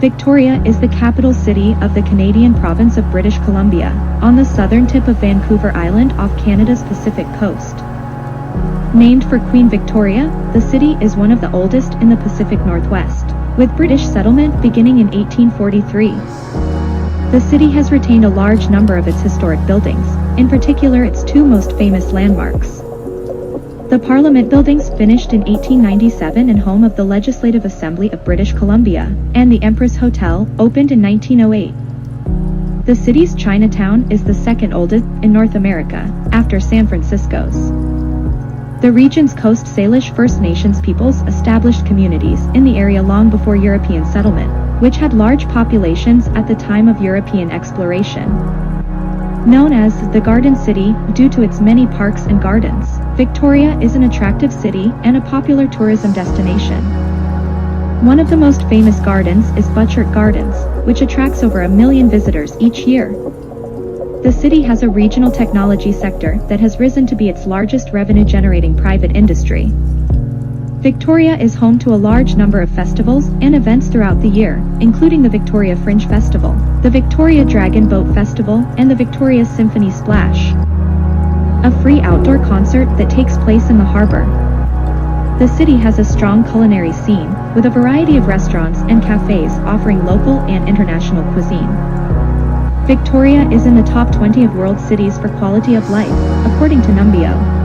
Victoria is the capital city of the Canadian province of British Columbia, on the southern tip of Vancouver Island off Canada's Pacific coast. Named for Queen Victoria, the city is one of the oldest in the Pacific Northwest, with British settlement beginning in 1843. The city has retained a large number of its historic buildings, in particular its two most famous landmarks. The Parliament Buildings, finished in 1897 and home of the Legislative Assembly of British Columbia, and the Empress Hotel, opened in 1908. The city's Chinatown is the second oldest in North America, after San Francisco's. The region's Coast Salish First Nations peoples established communities in the area long before European settlement, which had large populations at the time of European exploration. Known as the Garden City due to its many parks and gardens, Victoria is an attractive city and a popular tourism destination. One of the most famous gardens is Butchart Gardens, which attracts over 1 million visitors each year. The city has a regional technology sector that has risen to be its largest revenue-generating private industry. Victoria is home to a large number of festivals and events throughout the year, including the Victoria Fringe Festival, the Victoria Dragon Boat Festival, and the Victoria Symphony Splash, a free outdoor concert that takes place in the harbor. The city has a strong culinary scene, with a variety of restaurants and cafes offering local and international cuisine. Victoria is in the top 20 of world cities for quality of life, according to Numbeo.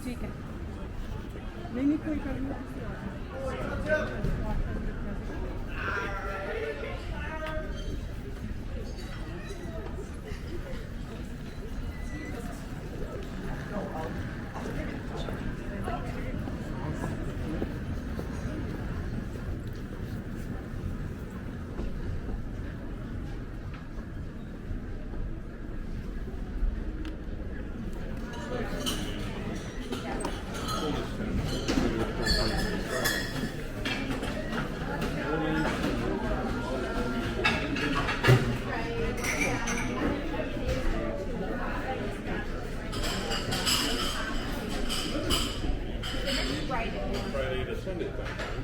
ठीक है नहीं नहीं कोई करना Friday to Sunday time.